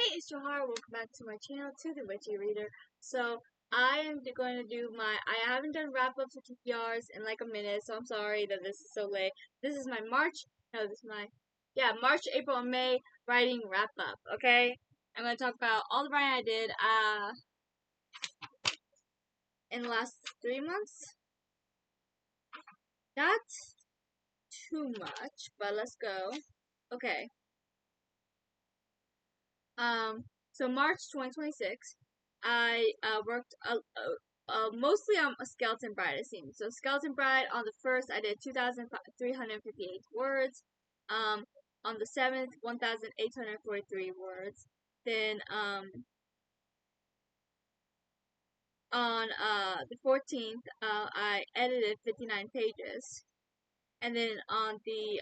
Hey, it's Johar. Welcome back to my channel, To The Witchy Reader. So, I am going to do I haven't done wrap-ups or TPRs in like a minute, so I'm sorry that this is so late. This is my March, April, and May writing wrap-up, okay? I'm going to talk about all the writing I did, in the last 3 months. Not too much, but let's go. Okay. So March 2026, I worked mostly on a Skeleton Bride scene. So Skeleton Bride, on the 1st, I did 2,358 words. On the 7th, 1,843 words. Then, on the 14th, I edited 59 pages. And then on the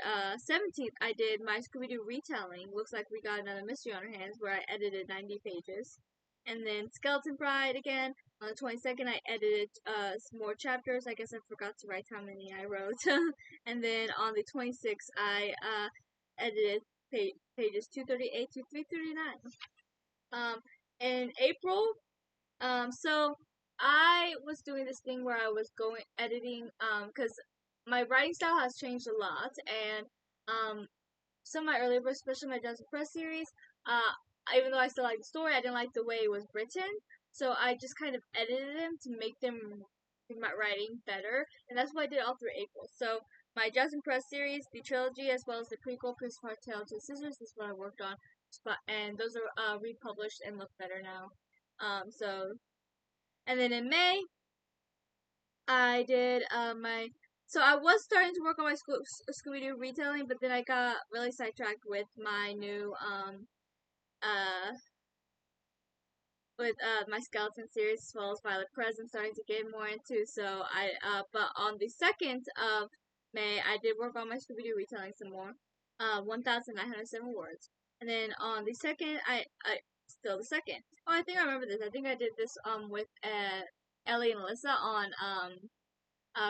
17th, I did my Scooby-Doo retelling. Looks like we got another mystery on our hands, where I edited 90 pages. And then Skeleton Bride again. On the 22nd, I edited some more chapters. I guess I forgot to write how many I wrote. And then on the 26th, I edited pages 238 to 339. In April, so I was doing this thing where I was editing, because my writing style has changed a lot, and some of my earlier books, especially my Jazz Press series, even though I still like the story, I didn't like the way it was written, so I just kind of edited them to make my writing better, and that's what I did all through April. So my Jazz Press series, the trilogy, as well as the prequel, Christmas Tale to Scissors, is what I worked on, and those are republished and look better now. And then in May, I did so I was starting to work on my Scooby-Doo retelling, but then I got really sidetracked with my new my Skeleton series, as well as Violet Press. I'm starting to get more into. So but on the 2nd of May, I did work on my Scooby-Doo retelling some more, 1,907 words. And then on the 2nd, still the 2nd. Oh, I think I remember this. I think I did this with Ellie and Alyssa on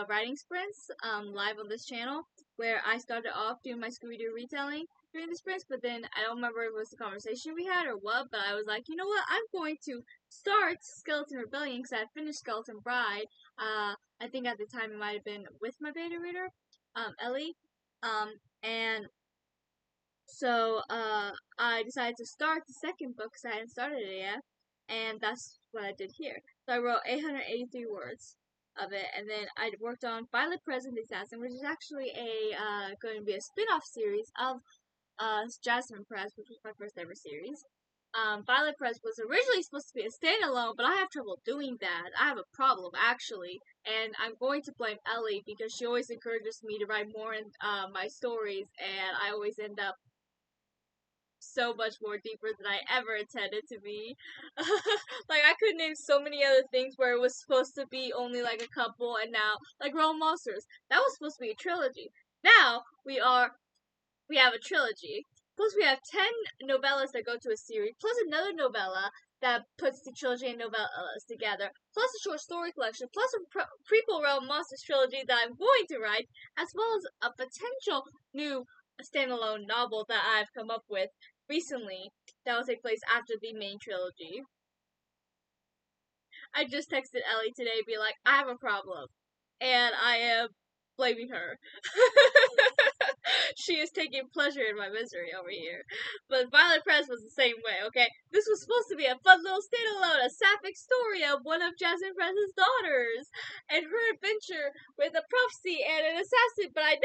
writing sprints live on this channel, where I started off doing my Scooby-Doo retelling during the sprints, but then I don't remember if it was the conversation we had or what, but I was like, you know what, I'm going to start Skeleton Rebellion, because I had finished Skeleton Bride. I think at the time it might have been with my beta reader, Ellie, and so I decided to start the second book because I hadn't started it yet, and that's what I did here. So I wrote 883 words of it, and then I worked on Violet Present Assassin, which is actually going to be a spin-off series of Jasmine Press, which was my first ever series. Violet Press was originally supposed to be a standalone, but I have trouble doing that. I have a problem, actually, and I'm going to blame Ellie, because she always encourages me to write more in my stories, and I always end up so much more deeper than I ever intended to be. Like, I could name so many other things where it was supposed to be only like a couple, and now, like Realm Monsters, that was supposed to be a trilogy. Now we have a trilogy. Plus, we have 10 novellas that go to a series, plus another novella that puts the trilogy and novellas together, plus a short story collection, plus a prequel Realm Monsters trilogy that I'm going to write, as well as a potential new standalone novel that I've come up with recently that will take place after the main trilogy. I just texted Ellie today, be like, I have a problem, and I am blaming her. She is taking pleasure in my misery over here. But Violet Press was the same way, okay? This was supposed to be a fun little standalone, a sapphic story of one of Jasmine Press's daughters and her adventure with a prophecy and an assassin, but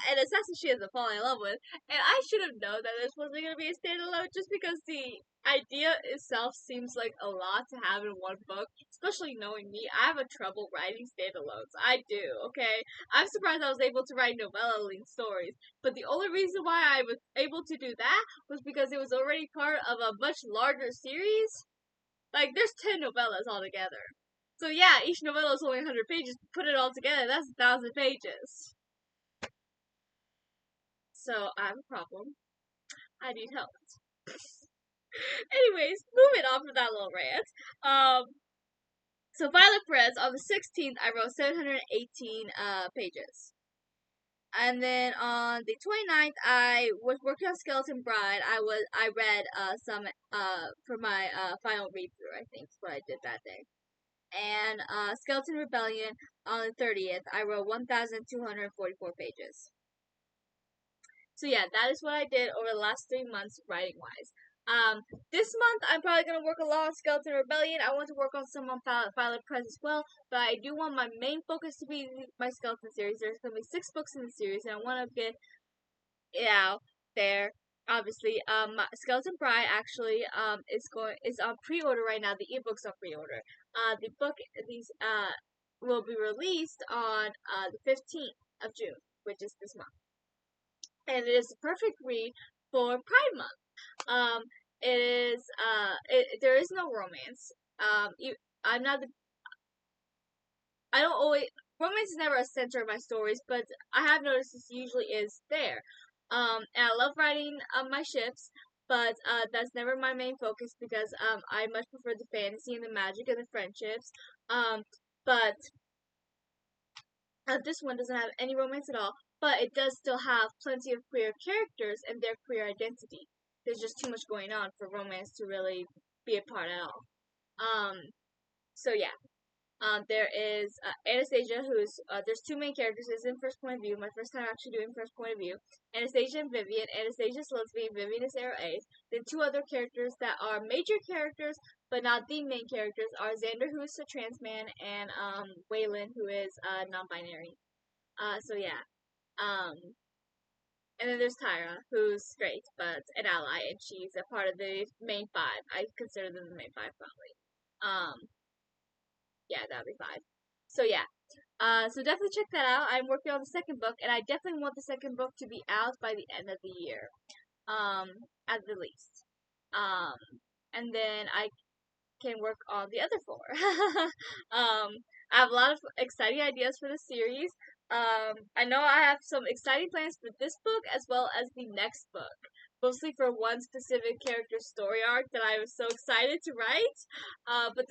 an assassin she hasn't fallen in love with, and I should have known that this wasn't going to be a standalone, just because the idea itself seems like a lot to have in one book, especially knowing me. I have a trouble writing standalones. I do, okay? I'm surprised I was able to write novella-linked stories, but the only reason why I was able to do that was because it was already part of a much larger series. Like, there's 10 novellas altogether. So yeah, each novella is only 100 pages. Put it all together, that's 1,000 pages. So I have a problem. I need help. Anyways, moving on from that little rant. So Violet Press, on the 16th, I wrote 718 pages. And then on the 29th, I was working on Skeleton Bride. I read some for my final read through. I think is what I did that day. And Skeleton Rebellion on the 30th, I wrote 1,244 pages. So yeah, that is what I did over the last 3 months writing wise. This month I'm probably gonna work a lot on Skeleton Rebellion. I want to work on some on Violet Press as well, but I do want my main focus to be my Skeleton series. There's gonna be 6 books in the series, and I want to get it out there. Obviously, Skeleton Bride actually is on pre-order right now. The ebook's on pre-order. The book these will be released on the 15th of June, which is this month, and it is the perfect read for Pride Month. It is there is no romance. I'm not the I don't always romance is never a center of my stories, but I have noticed this usually is there. And I love writing my ships, but that's never my main focus because I much prefer the fantasy and the magic and the friendships. But this one doesn't have any romance at all, but it does still have plenty of queer characters and their queer identity. There's just too much going on for romance to really be a part at all. So yeah. There is Anastasia, who's there's 2 main characters. This is in first point of view. My first time actually doing first point of view. Anastasia and Vivian. Anastasia's lesbian, Vivian is Arrow Ace. Then 2 other characters that are major characters, but not the main characters, are Xander, who is a trans man, and Waylon, who is non-binary. So yeah. And then there's Tyra, who's straight, but an ally, and she's a part of the main 5. I consider them the main 5 probably. Yeah, that'd be 5. So yeah. So definitely check that out. I'm working on the second book, and I definitely want the second book to be out by the end of the year, at the least. And then I can work on the other 4. I have a lot of exciting ideas for the series. I know I have some exciting plans for this book as well as the next book. Mostly for one specific character story arc that I was so excited to write. But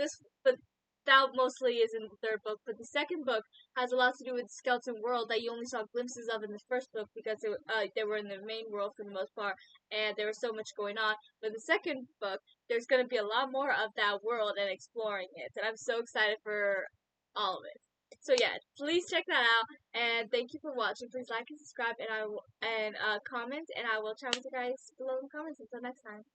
that mostly is in the third book. But the second book has a lot to do with the Skeleton World that you only saw glimpses of in the first book because they were in the main world for the most part, and there was so much going on. But the second book, there's going to be a lot more of that world and exploring it, and I'm so excited for all of it. So yeah, please check that out, and thank you for watching. Please like and subscribe, and comment, and I will chat with you guys below in the comments. Until next time.